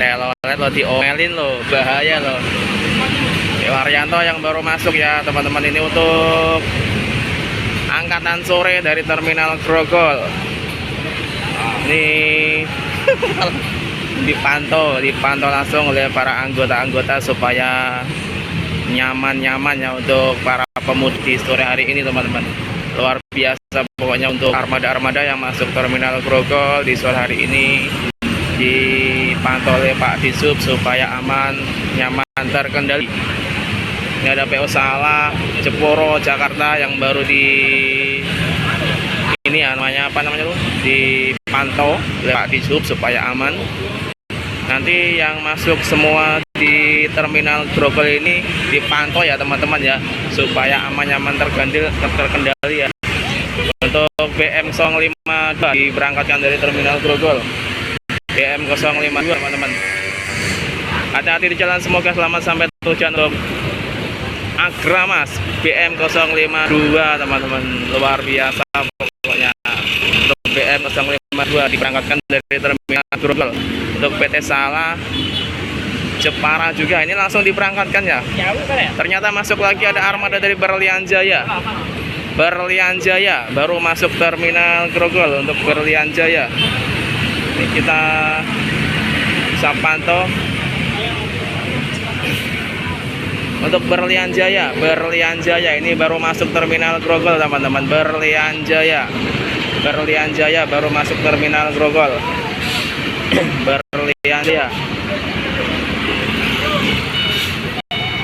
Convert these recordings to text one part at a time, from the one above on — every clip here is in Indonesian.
telolet lo diomelin lo, bahaya lo. Waryanto yang baru masuk ya teman-teman, ini untuk angkatan sore dari Terminal Grogol. Ini dipantau langsung oleh para anggota-anggota supaya nyaman-nyaman ya untuk para pemudik di sore hari ini teman-teman. Luar biasa pokoknya untuk armada-armada yang masuk Terminal Grogol di sore hari ini, dipantau oleh Pak Disub supaya aman, nyaman, terkendali. Ini ada PO Salah Jeporo Jakarta yang baru ini ya, namanya apa namanya tuh, dipantau oleh Pak Disub supaya aman. Nanti yang masuk semua di Terminal Grogol ini dipantau ya teman-teman ya, supaya aman, nyaman, terkendali ya. Untuk BM 052 diberangkatkan dari Terminal Grogol. BM 052 teman-teman, hati-hati di jalan, semoga selamat sampai tujuan. Untuk Agramas BM 052 teman-teman, luar biasa pokoknya. Untuk BM 052 diberangkatkan dari Terminal Grogol. Untuk PT Salah Jepara juga ini langsung diberangkatkan ya. Ternyata masuk lagi ada armada dari Berlian Jaya. Berlian Jaya baru masuk Terminal Grogol. Untuk Berlian Jaya ini kita bisa pantau. Untuk Berlian Jaya ini baru masuk Terminal Grogol teman-teman. Berlian Jaya baru masuk Terminal Grogol.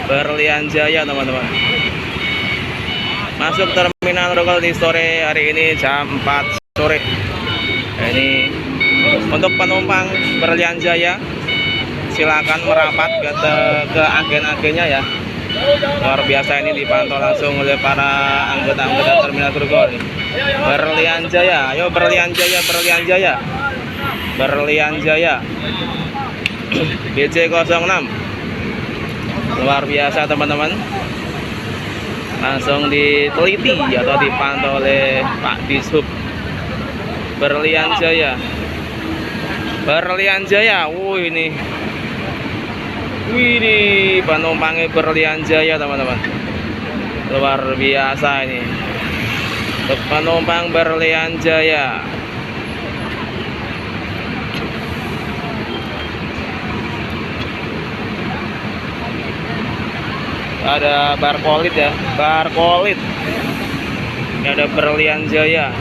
Berlian Jaya teman-teman, masuk Terminal Grogol di sore hari ini jam 4 sore. Ini untuk penumpang Berlian Jaya silakan merapat ke agen-agennya ya. Luar biasa, ini dipantau langsung oleh para anggota-anggota Terminal Grogol. Berlian Jaya, ayo Berlian Jaya BC06 luar biasa teman-teman, langsung diteliti atau dipantau oleh Pak Disub. Berlian Jaya, ini penumpangnya Berlian Jaya teman-teman, luar biasa ini untuk penumpang Berlian Jaya. Ada Barkolit ya, ini ada Berlian Jaya,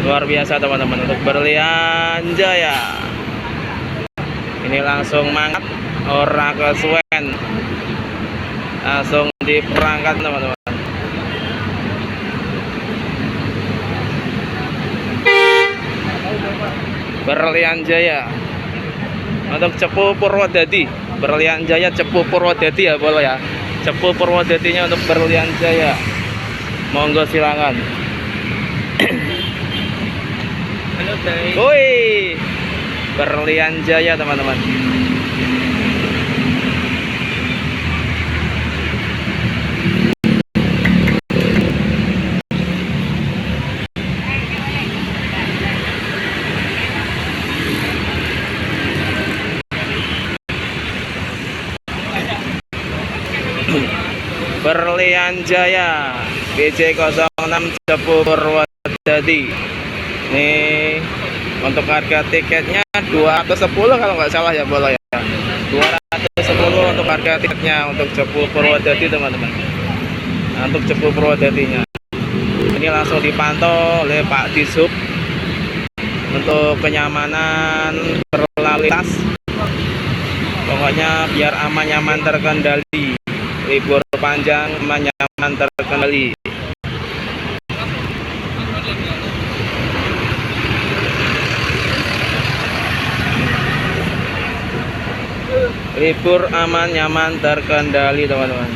luar biasa teman-teman. Untuk Berlian Jaya ini langsung mangkat, ora kesuwen, langsung diperangkat teman-teman. Berlian Jaya untuk Cepu Purwodadi, Berlian Jaya Cepu Purwodadi ya, boleh ya, Cepu Purwodadinya untuk Berlian Jaya, monggo silakan. Woi, Berlian Jaya teman-teman. Berlian Jaya BC06 Cepu Purwodadi. Ini untuk harga tiketnya 210 kalau nggak salah ya, boleh ya, 210 untuk harga tiketnya untuk Cepu Purwodadi teman-teman. Nah, untuk Cepu Purwodadinya ini langsung dipantau oleh Pak Disub untuk kenyamanan berlalu lintas, pokoknya biar aman, nyaman, terkendali. Libur panjang aman, nyaman, terkendali. Libur aman, nyaman, terkendali teman-teman.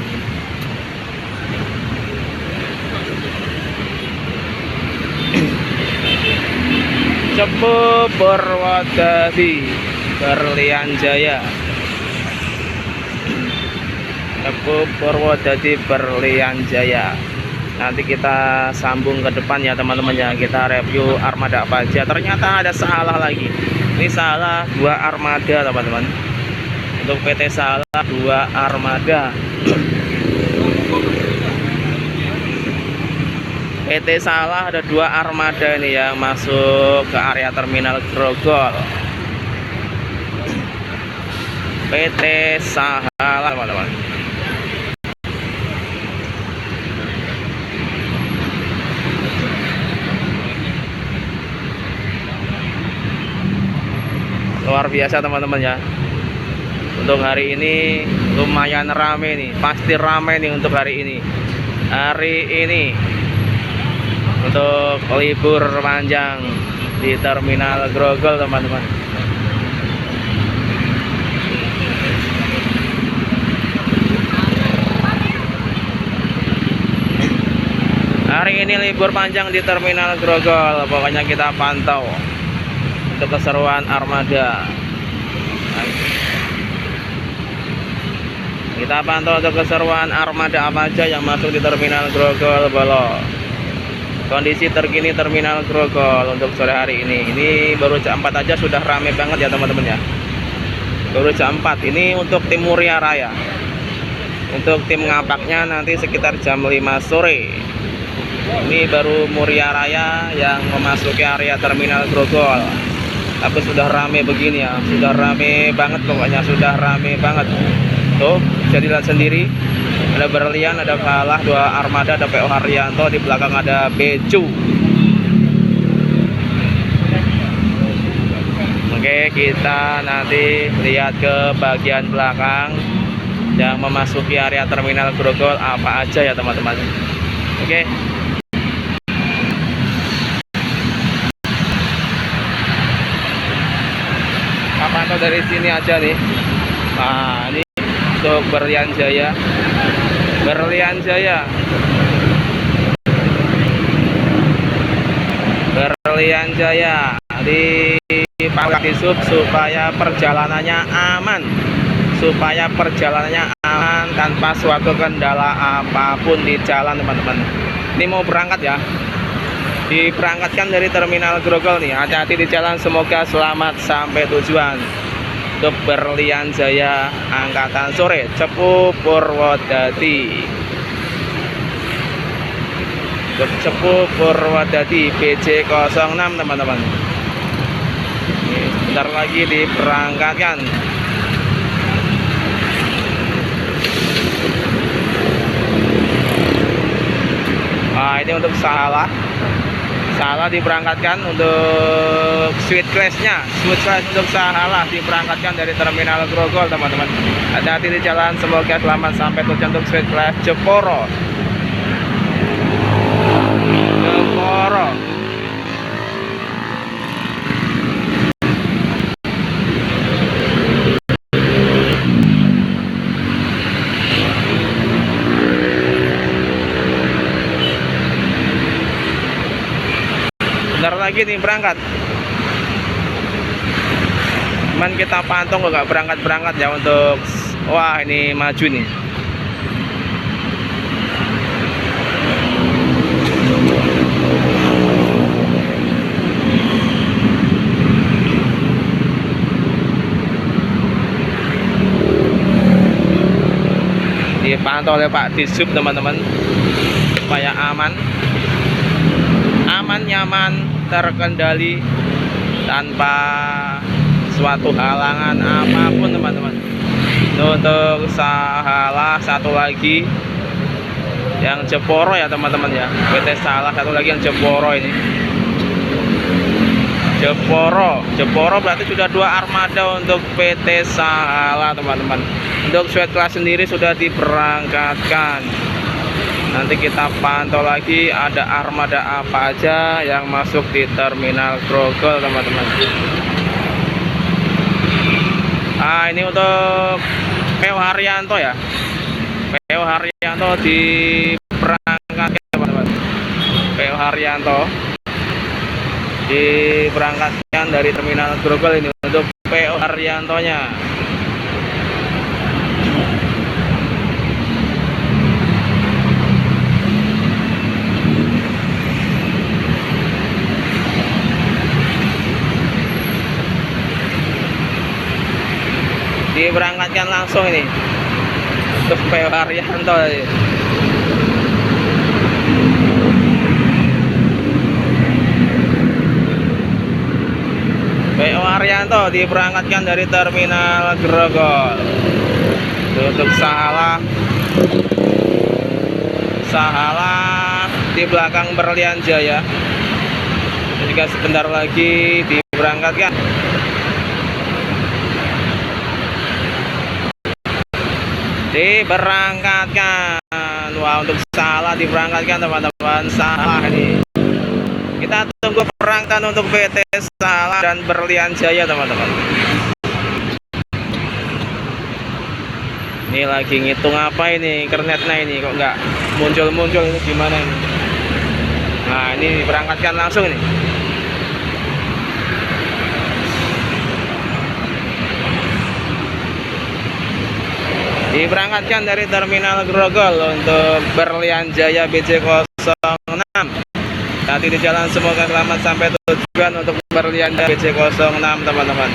Cepu Purwodadi Berlian Jaya, Cepu Purwodadi Berlian Jaya. Nanti kita sambung ke depan ya teman-teman ya, kita review armada apa aja. Ternyata ada salah lagi. Ini Ini Salah 2 armada teman-teman. Untuk PT Salah 2 armada. PT Salah ada 2 armada ini yang masuk ke area terminal Grogol. PT Salah teman-teman. Luar biasa teman-teman ya. Untuk hari ini lumayan rame nih, pasti rame nih untuk hari ini. Hari ini untuk libur panjang di terminal Grogol teman-teman. Hari ini libur panjang di terminal Grogol, pokoknya kita pantau untuk keseruan armada. Kita pantau untuk keseruan armada apa aja yang masuk di terminal Grogol Bolo. Kondisi terkini terminal Grogol untuk sore hari ini. Ini baru jam 4 aja sudah rame banget ya teman-teman ya. Baru jam 4. Ini untuk tim Muria Raya. Untuk tim ngapaknya nanti sekitar jam 5 sore. Ini baru Muria Raya yang memasuki area terminal Grogol. Tapi sudah rame begini ya, sudah rame banget pokoknya, sudah rame banget. Tuh, bisa dilihat sendiri. Ada Berlian, ada Salah 2 armada, ada PO Haryanto, di belakang ada Becu. Oke, kita nanti lihat ke bagian belakang yang memasuki area terminal Grogol apa aja ya teman-teman. Oke. Pantau dari sini aja nih. Nah, ini untuk Berlian Jaya. Berlian Jaya. Berlian Jaya dipakai sub supaya perjalanannya aman. Supaya perjalanannya aman tanpa suatu kendala apapun di jalan teman-teman. Ini mau berangkat ya. Diberangkatkan dari terminal Grogol nih. Hati-hati di jalan, semoga selamat sampai tujuan. Untuk Berlian Jaya angkatan sore Cepu Purwodadi. Untuk Cepu Purwodadi BJ06 teman-teman. Bentar lagi diberangkatkan. Nah, ini untuk Salah diberangkatkan untuk Sweet Class-nya. Sweet Class untuk Salah diberangkatkan dari terminal Grogol teman-teman. Hati-hati di jalan, semoga selamat sampai tujuan untuk Sweet Class Jeporo. Bentar lagi nih berangkat. Cuman kita pantau nggak berangkat ya untuk, wah ini maju nih. Dipantau oleh Pak Disub teman-teman supaya aman, nyaman, terkendali tanpa suatu halangan apapun teman-teman. Untuk Salah satu lagi yang Jeporo ya teman-teman ya. PT Salah satu lagi yang Jeporo ini. Jeporo berarti sudah 2 armada untuk PT Salah teman-teman. Untuk Sweet Class sendiri sudah diberangkatkan. Nanti kita pantau lagi ada armada apa aja yang masuk di terminal Grogol teman-teman. Nah, ini untuk PO Haryanto ya. PO Haryanto diberangkatkan teman-teman. PO Haryanto diberangkatkan dari terminal Grogol ini untuk PO Haryantonya. diberangkatkan langsung ini untuk PO Haryanto. PO Haryanto diberangkatkan dari Terminal Grogol untuk Sahalah di belakang Berlian Jaya. Jika sebentar lagi diberangkatkan. Wah, untuk Sahalah diberangkatkan teman-teman. Sahalah ini kita tunggu perangkatan untuk PT Sahalah dan Berlian Jaya teman-teman. Ini lagi ngitung apa ini kernetnya ini kok nggak muncul ini gimana ini. Nah ini diberangkatkan langsung nih. Diberangkatkan dari Terminal Grogol untuk Berlian Jaya BJ06. Nanti di jalan semoga selamat sampai tujuan untuk Berlian Jaya BJ06 teman-teman.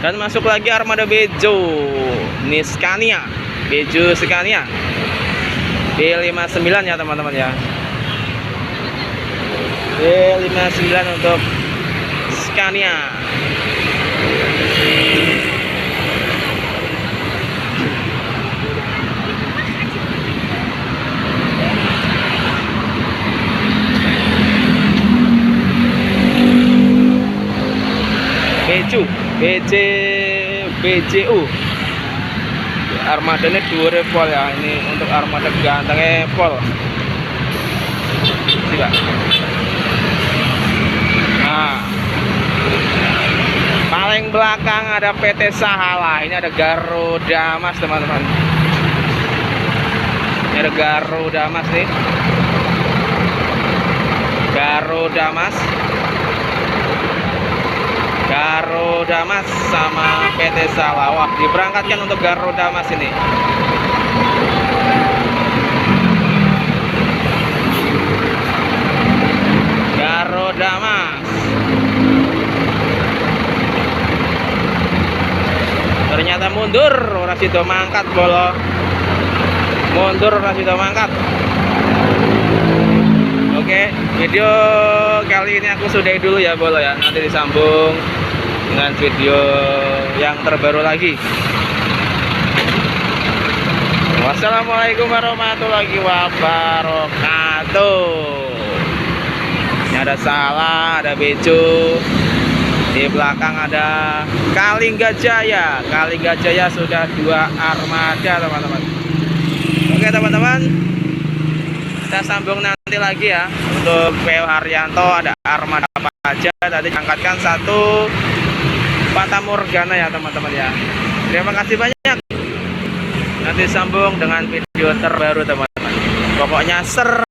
Dan masuk lagi armada Bejo Scania, Bejo Scania B59 ya teman-teman ya. B59 untuk Scania. BJU armadanya 2 pol ya. Ini untuk armada gantengnya pol tidak. Nah paling belakang ada PT Sahalah. Ini ada Garuda Mas teman-teman. Ini ada Garuda Mas nih, Garuda Mas sama PT Sahalah. Wah, diberangkatkan untuk Garuda Mas ini. Garuda Mas. Ternyata mundur, ora sido mangkat bolo. Mundur ora sido mangkat. Oke, video kali ini aku sudahi dulu ya bolo ya. Nanti disambung dengan video yang terbaru lagi. Wassalamualaikum warahmatullahi wabarakatuh. Ini ada Sahalah, ada Bejo. Di belakang ada Kalingga Jaya. Kalingga Jaya sudah 2 armada teman-teman. Oke teman-teman, kita sambung nanti lagi ya. Untuk PO Haryanto ada armada apa aja. Tadi angkatkan 1 Fata Morgana ya teman-teman ya. Terima kasih banyak. Nanti sambung dengan video terbaru teman-teman. Pokoknya ser